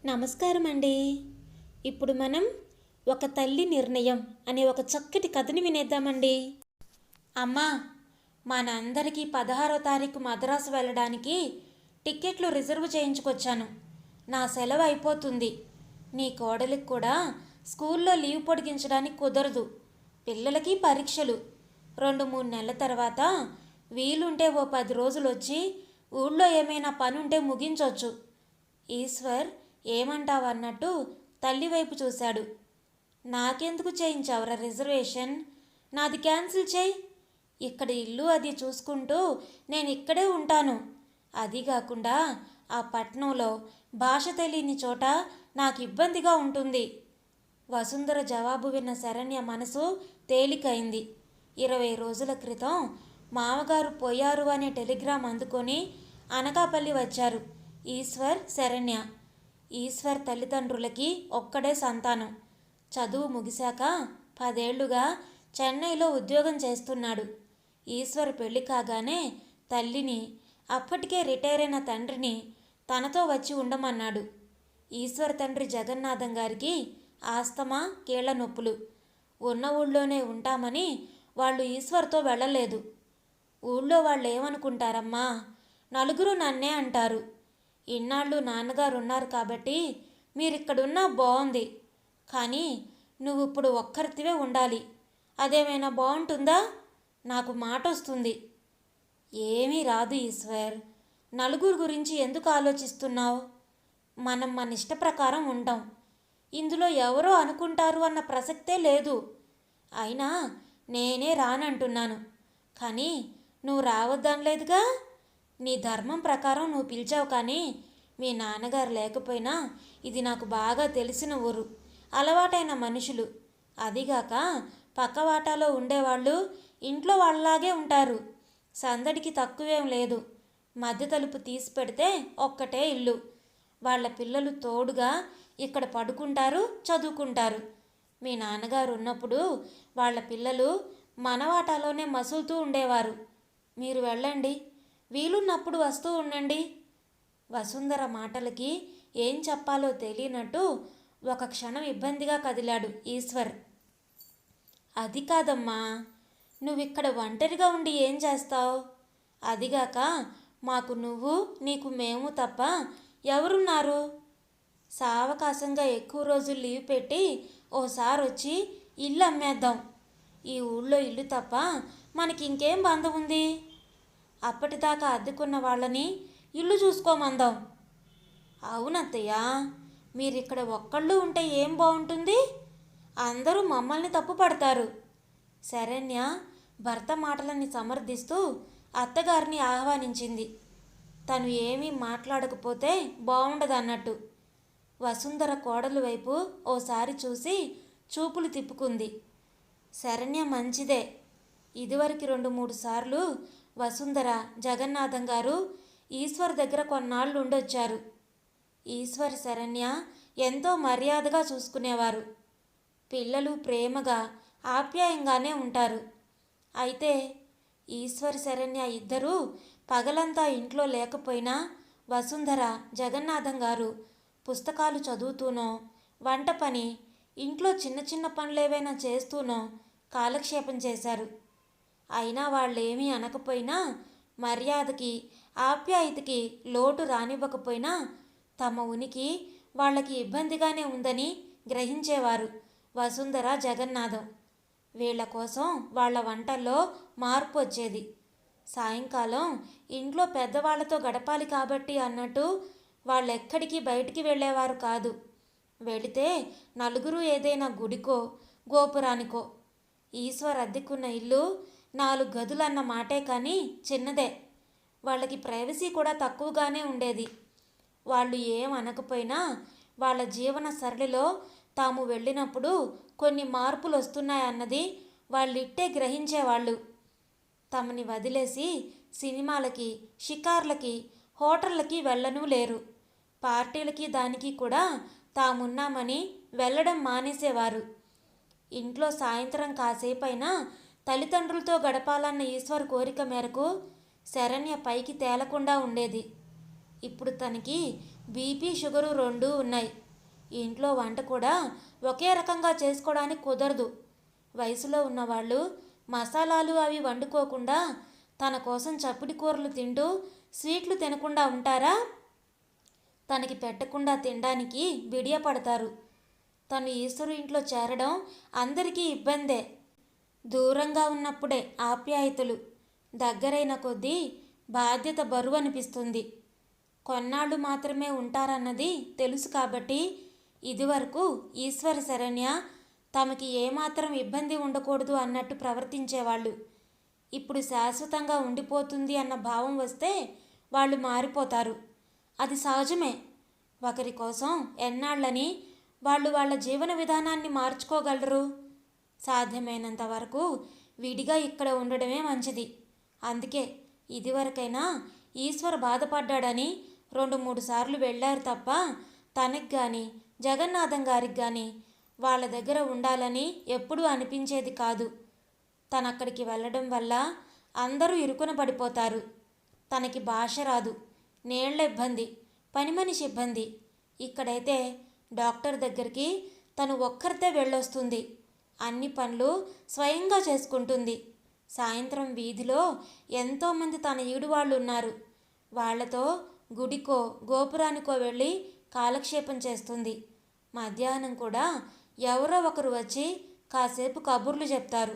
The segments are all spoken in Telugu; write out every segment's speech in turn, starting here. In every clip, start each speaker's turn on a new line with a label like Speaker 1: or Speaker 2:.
Speaker 1: నమస్కారం అండి. ఇప్పుడు మనం ఒక తల్లి నిర్ణయం అనే ఒక చక్కటి కథని వినేద్దామండి. అమ్మా, మనందరికీ 16వ తారీఖు మద్రాసు వెళ్ళడానికి టిక్కెట్లు రిజర్వ్ చేయించుకొచ్చాను. నా సెలవు అయిపోతుంది. నీ కోడలికి కూడా స్కూల్లో లీవ్ పొడిగించడానికి కుదరదు. పిల్లలకి పరీక్షలు. 2-3 నెలల తర్వాత వీలుంటే ఓ 10 రోజులు వచ్చి ఊళ్ళో ఏమైనా పనుంటే ముగించవచ్చు. ఈశ్వర్ ఏమంటావన్నట్టు తల్లి వైపు చూశాడు. నాకెందుకు చేయించావురా రిజర్వేషన్? నాది క్యాన్సిల్ చేయి. ఇక్కడ ఇల్లు అది చూసుకుంటూ నేను ఇక్కడే ఉంటాను. అది కాకుండా ఆ పట్నంలో భాష తెలియని చోట నాకు ఇబ్బందిగా ఉంటుంది. వసుంధర జవాబు విన్న శరణ్య మనసు తేలికైంది. 20 రోజుల క్రితం మామగారు పోయారు అనే టెలిగ్రామ్ అందుకొని అనకాపల్లి వచ్చారు ఈశ్వర్, శరణ్య. ఈశ్వర్ తల్లిదండ్రులకి ఒక్కడే సంతానం. చదువు ముగిశాక 10 ఏళ్లుగా చెన్నైలో ఉద్యోగం చేస్తున్నాడు. ఈశ్వర్ పెళ్లి కాగానే తల్లిని, అప్పటికే రిటైర్ అయిన తండ్రిని తనతో వచ్చి ఉండమన్నాడు. ఈశ్వర్ తండ్రి జగన్నాథం గారికి ఆస్తమా, కీళ్ల నొప్పులు. ఉన్న ఊళ్ళోనే ఉంటామని వాళ్ళు ఈశ్వర్తో వెళ్ళలేదు. ఊళ్ళో వాళ్ళు ఏమనుకుంటారమ్మా? నలుగురు నన్నే అంటారు. ఇన్నాళ్ళు నాన్నగారు ఉన్నారు కాబట్టి మీరిక్కడున్నా బాగుంది. కానీ నువ్వు ఇప్పుడు ఒక్కరితివే ఉండాలి. అదేమైనా బాగుంటుందా? నాకు మాట వస్తుంది. ఏమీ రాదు ఈశ్వర్. నలుగురు గురించి ఎందుకు ఆలోచిస్తున్నావు? మనం మన ఇష్ట ప్రకారం ఉంటాం. ఇందులో ఎవరో అనుకుంటారు అన్న ప్రసక్తే లేదు. అయినా నేనే రానంటున్నాను. కానీ నువ్వు రావద్దనలేదుగా. నీ ధర్మం ప్రకారం నువ్వు పిలిచావు. కానీ మీ నాన్నగారు లేకపోయినా ఇది నాకు బాగా తెలిసిన ఊరు, అలవాటైన మనుషులు. అదిగాక పక్కవాటాలో ఉండేవాళ్ళు ఇంట్లో వాళ్ళలాగే ఉంటారు. సందడికి తక్కువేం లేదు. మధ్య తలుపు తీసి పెడితే ఒక్కటే ఇల్లు. వాళ్ళ పిల్లలు తోడుగా ఇక్కడ పడుకుంటారు, చదువుకుంటారు. మీ నాన్నగారు ఉన్నప్పుడు వాళ్ళ పిల్లలు మన వాటాలోనే మసులుతూ ఉండేవారు. మీరు వెళ్ళండి, వీలున్నప్పుడు వస్తూ ఉండండి. వసుంధర మాటలకి ఏం చెప్పాలో తెలియనట్టు ఒక క్షణం ఇబ్బందిగా కదిలాడు ఈశ్వర్. అది కాదమ్మా, నువ్విక్కడ ఒంటరిగా ఉండి ఏం చేస్తావు? అదిగాక మాకు నువ్వు, నీకు మేము తప్ప ఎవరున్నారు? సావకాశంగా ఎక్కువ రోజులు లీవ్ పెట్టి ఓసారి వచ్చి ఇల్లు అమ్మేద్దాం. ఈ ఊళ్ళో ఇల్లు తప్ప మనకి ఇంకేం బంధం ఉంది? అప్పటిదాకా అద్దెకున్న వాళ్ళని ఇల్లు చూసుకోమందాం. అవునత్తయ్య, మీరిక్కడ ఒక్కళ్ళు ఉంటే ఏం బాగుంటుంది? అందరూ మమ్మల్ని తప్పు పడతారు. శరణ్య భర్త మాటలని సమర్థిస్తూ అత్తగారిని ఆహ్వానించింది. తను ఏమీ మాట్లాడకపోతే బాగుండదన్నట్టు. వసుంధర కోడలు వైపు ఓసారి చూసి చూపులు తిప్పుకుంది. శరణ్య మంచిదే. ఇదివరకు 2-3 సార్లు వసుంధర, జగన్నాథం గారు ఈశ్వర్ దగ్గర కొన్నాళ్ళు ఉండొచ్చారు. ఈశ్వర్, శరణ్య ఎంతో మర్యాదగా చూసుకునేవారు. పిల్లలు ప్రేమగా, ఆప్యాయంగానే ఉంటారు. అయితే ఈశ్వర్, శరణ్య ఇద్దరూ పగలంతా ఇంట్లో లేకపోయినా వసుంధర, జగన్నాథం గారు పుస్తకాలు చదువుతూనో, వంట పని, ఇంట్లో చిన్న చిన్న పనులేవైనా చేస్తూనో కాలక్షేపం చేశారు. అయినా వాళ్ళేమీ అనకపోయినా, మర్యాదకి, ఆప్యాయతకి లోటు రానివ్వకపోయినా తమ ఉనికి వాళ్ళకి ఇబ్బందిగానే ఉందని గ్రహించేవారు వసుంధర, జగన్నాథం. వీళ్ల కోసం వాళ్ళ వంటల్లో మార్పు వచ్చేది. సాయంకాలం ఇంట్లో పెద్దవాళ్లతో గడపాలి కాబట్టి అన్నట్టు వాళ్ళెక్కడికి బయటికి వెళ్ళేవారు కాదు. వెళితే నలుగురు ఏదైనా గుడికో, గోపురానికో. ఈశ్వర్ అద్దెకున్న ఇల్లు 4 గదులన్న మాటే కానీ చిన్నదే. వాళ్ళకి ప్రైవసీ కూడా తక్కువగానే ఉండేది. వాళ్ళు ఏం అనకపోయినా వాళ్ళ జీవన సరళిలో తాము వెళ్ళినప్పుడు కొన్ని మార్పులు వస్తున్నాయన్నది వాళ్ళిట్టే గ్రహించేవాళ్ళు. తమని వదిలేసి సినిమాలకి, షికార్లకి, హోటళ్ళకి వెళ్ళనూ లేరు. పార్టీలకి దానికి కూడా తామున్నామని వెళ్ళడం మానేసేవారు. ఇంట్లో సాయంత్రం కాసేపైనా తల్లిదండ్రులతో గడపాలన్న ఈశ్వర్ కోరిక మేరకు శరణ్య పైకి తేలకుండా ఉండేది. ఇప్పుడు తనకి బీపీ షుగరు రెండూ ఉన్నాయి. ఇంట్లో వంట కూడా ఒకే రకంగా చేసుకోవడానికి కుదరదు. వయసులో ఉన్నవాళ్ళు మసాలాలు అవి వండుకోకుండా తన కోసం చప్పుడి కూరలు తింటూ స్వీట్లు తినకుండా ఉంటారా? తనకి పెట్టకుండా తినడానికి బిడియపడతారు. తను ఈశ్వరు ఇంట్లో చేరడం అందరికీ ఇబ్బందే. దూరంగా ఉన్నప్పుడే ఆప్యాయతలు, దగ్గరైన కొద్దీ బాధ్యత బరువు అనిపిస్తుంది. కొన్నాళ్ళు మాత్రమే ఉంటారన్నది తెలుసు కాబట్టి ఇదివరకు ఈశ్వర శరణ్య తమకి ఏమాత్రం ఇబ్బంది ఉండకూడదు అన్నట్టు ప్రవర్తించేవాళ్ళు. ఇప్పుడు శాశ్వతంగా ఉండిపోతుంది అన్న భావం వస్తే వాళ్ళు మారిపోతారు. అది సహజమే. ఒకరి కోసం ఎన్నాళ్ళని వాళ్ళు వాళ్ళ జీవన విధానాన్ని మార్చుకోగలరు? సాధ్యమైనంత వరకు విడిగా ఇక్కడ ఉండడమే మంచిది. అందుకే ఇదివరకైనా ఈశ్వర్ బాధపడ్డాడని 2-3 సార్లు వెళ్ళారు తప్ప తనకి కానీ జగన్నాథం గారికి కానీ వాళ్ళ దగ్గర ఉండాలని ఎప్పుడూ అనిపించేది కాదు. తనక్కడికి వెళ్ళడం వల్ల అందరూ ఇరుకున పడిపోతారు. తనకి భాష రాదు, నీళ్ల ఇబ్బంది, పని మనిషి ఇబ్బంది. ఇక్కడైతే డాక్టర్ దగ్గరికి తను ఒక్కరితే వెళ్ళొస్తుంది. అన్ని పనులు స్వయంగా చేసుకుంటుంది. సాయంత్రం వీధిలో ఎంతోమంది తన ఈడు వాళ్ళు ఉన్నారు. వాళ్లతో గుడికో గోపురానికో వెళ్ళి కాలక్షేపం చేస్తుంది. మధ్యాహ్నం కూడా ఎవరో ఒకరు వచ్చి కాసేపు కబుర్లు చెప్తారు.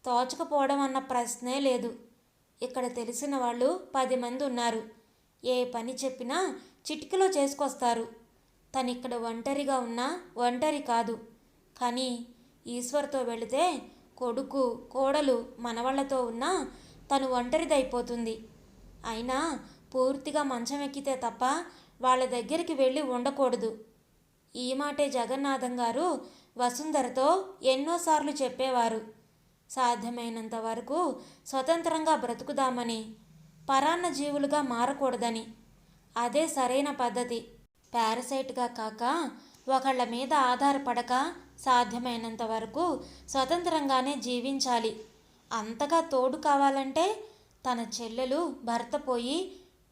Speaker 1: తోచకపోవడం అన్న ప్రశ్నే లేదు. ఇక్కడ తెలిసిన వాళ్ళు 10 మంది ఉన్నారు. ఏ పని చెప్పినా చిటికలో చేసుకొస్తారు. తనిక్కడ ఒంటరిగా ఉన్నా ఒంటరి కాదు. కానీ ఈశ్వర్తో వెళితే కొడుకు కోడలు మనవాళ్లతో ఉన్నా తను ఒంటరిదైపోతుంది. అయినా పూర్తిగా మంచం ఎక్కితే తప్ప వాళ్ళ దగ్గరికి వెళ్ళి ఉండకూడదు. ఈ మాటే జగన్నాథం గారు వసుంధరతో ఎన్నోసార్లు చెప్పేవారు. సాధ్యమైనంత వరకు స్వతంత్రంగా బ్రతుకుదామని, పరాన్న జీవులుగా మారకూడదని. అదే సరైన పద్ధతి. పారసైట్గా కాక ఒకళ్ళ మీద ఆధారపడక సాధ్యమైనంత వరకు స్వతంత్రంగానే జీవించాలి. అంతగా తోడు కావాలంటే తన చెల్లెలు భర్త పోయి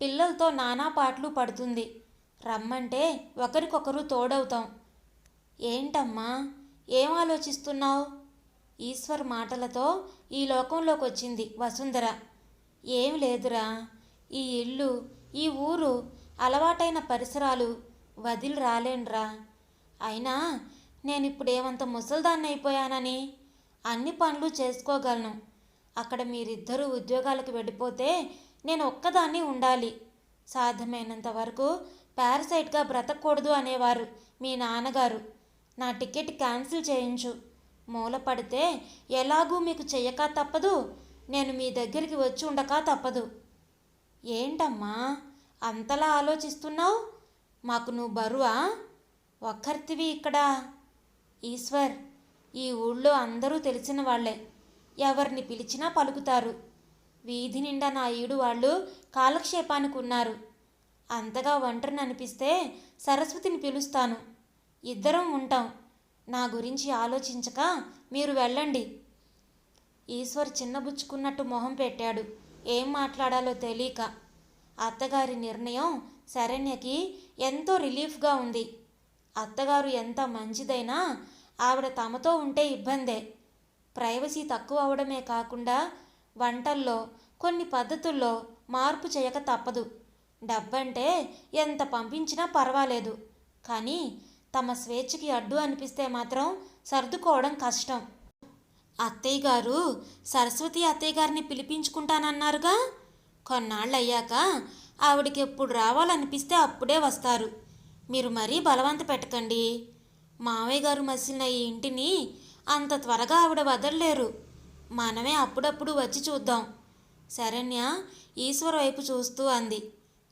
Speaker 1: పిల్లలతో నానా పాటలు పడుతుంది. రమ్మంటే ఒకరికొకరు తోడవుతాం. ఏంటమ్మా, ఏం ఆలోచిస్తున్నావు? ఈశ్వర్ మాటలతో ఈ లోకంలోకి వచ్చింది వసుంధర. ఏం లేదురా, ఈ ఇల్లు, ఈ ఊరు, అలవాటైన పరిసరాలు వదిలి రాలేనురా. అయినా నేనిప్పుడేమంత ముసల్దాన్ని అయిపోయానని అన్ని పనులు చేసుకోగలను. అక్కడ మీరిద్దరూ ఉద్యోగాలకు వెళ్ళిపోతే నేను ఒక్కదాన్ని ఉండాలి. సాధ్యమైనంత వరకు పారసైట్గా బ్రతకూడదు అనేవారు మీ నాన్నగారు. నా టికెట్ క్యాన్సిల్ చేయించు. మూల పడితే ఎలాగూ మీకు చెయ్యక తప్పదు, నేను మీ దగ్గరికి వచ్చి ఉండక తప్పదు. ఏంటమ్మా అంతలా ఆలోచిస్తున్నావు? మాకు నువ్వు బరువా? ఒక్కరితివి ఇక్కడ. ఈశ్వర్, ఈ ఊళ్ళో అందరూ తెలిసిన వాళ్లే. ఎవరిని పిలిచినా పలుకుతారు. వీధి నిండా నా ఈడు వాళ్ళు కాలక్షేపానికి ఉన్నారు. అంతగా ఒంటరిని అనిపిస్తే సరస్వతిని పిలుస్తాను. ఇద్దరం ఉంటాం. నా గురించి ఆలోచించక మీరు వెళ్ళండి. ఈశ్వర్ చిన్నబుచ్చుకున్నట్టు మొహం పెట్టాడు. ఏం మాట్లాడాలో తెలియక. అత్తగారి నిర్ణయం శరణ్యకి ఎంతో రిలీఫ్గా ఉంది. అత్తగారు ఎంత మంచిదైనా ఆవిడ తమతో ఉంటే ఇబ్బందే. ప్రైవసీ తక్కువ అవడమే కాకుండా వంటల్లో కొన్ని పద్ధతుల్లో మార్పు చేయక తప్పదు. డబ్బంటే ఎంత పంపించినా పర్వాలేదు, కానీ తమ స్వేచ్ఛకి అడ్డు అనిపిస్తే మాత్రం సర్దుకోవడం కష్టం. అత్తయ్య గారు సరస్వతి అత్తయ్య గారిని పిలిపించుకుంటానన్నారుగా. కొన్నాళ్ళు అయ్యాక ఆవిడకి ఎప్పుడు రావాలనిపిస్తే అప్పుడే వస్తారు. మీరు మరీ బలవంత పెట్టకండి. మావయ్య గారు మసిలిన ఈ ఇంటిని అంత త్వరగా ఆవిడ వదలలేరు. మనమే అప్పుడప్పుడు వచ్చి చూద్దాం. శరణ్య ఈశ్వర్ వైపు చూస్తూ అంది.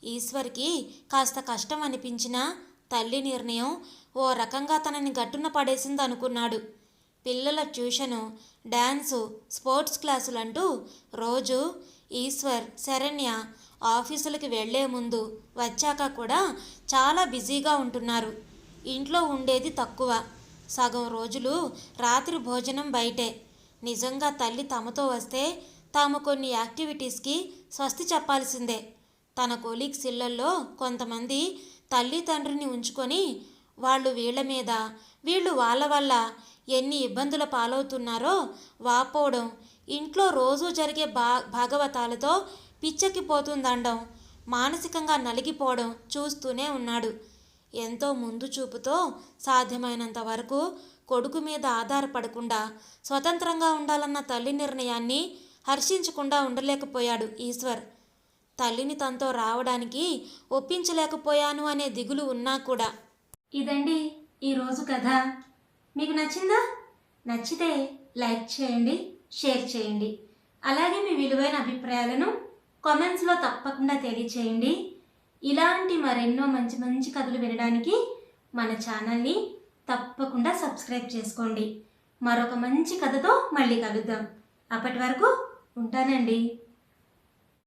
Speaker 1: ఈశ్వర్కి కాస్త కష్టం అనిపించినా తల్లి నిర్ణయం ఓ రకంగా తనని గట్టున పడేసింది అనుకున్నాడు. పిల్లల ట్యూషను, డ్యాన్సు, స్పోర్ట్స్ క్లాసులంటూ రోజు ఈశ్వర్, శరణ్య ఆఫీసులకి వెళ్లే ముందు వచ్చాక కూడా చాలా బిజీగా ఉంటున్నారు. ఇంట్లో ఉండేది తక్కువ. సగం రోజులు రాత్రి భోజనం బయటే. నిజంగా తల్లి తమతో వస్తే తాము కొన్ని యాక్టివిటీస్కి స్వస్తి చెప్పాల్సిందే. తన కొలీగ్స్ ఇళ్లల్లో కొంతమంది తల్లి తండ్రిని ఉంచుకొని వాళ్ళు వీళ్ళ మీద, వీళ్ళు వాళ్ళ వల్ల ఎన్ని ఇబ్బందుల పాలవుతున్నారో వాపోవడం, ఇంట్లో రోజూ జరిగే భాగవతాలతో పిచ్చెక్కిపోతుందండం, మానసికంగా నలిగిపోవడం చూస్తూనే ఉన్నాడు. ఎంతో ముందు చూపుతో సాధ్యమైనంత వరకు కొడుకు మీద ఆధారపడకుండా స్వతంత్రంగా ఉండాలన్న తల్లి నిర్ణయాన్ని హర్షించకుండా ఉండలేకపోయాడు ఈశ్వర్. తల్లిని తనతో రావడానికి ఒప్పించలేకపోయాను అనే దిగులు ఉన్నా కూడా. ఇదండి ఈరోజు కథ. మీకు నచ్చిందా? నచ్చితే లైక్ చేయండి, షేర్ చేయండి. అలాగే మీ విలువైన అభిప్రాయాలను కామెంట్స్లో తప్పకుండా తెలియచేయండి. ఇలాంటి మరెన్నో మంచి మంచి కథలు వినడానికి మన ఛానల్ని తప్పకుండా సబ్స్క్రైబ్ చేసుకోండి. మరొక మంచి కథతో మళ్ళీ కలుద్దాం. అప్పటి వరకు ఉంటానండి.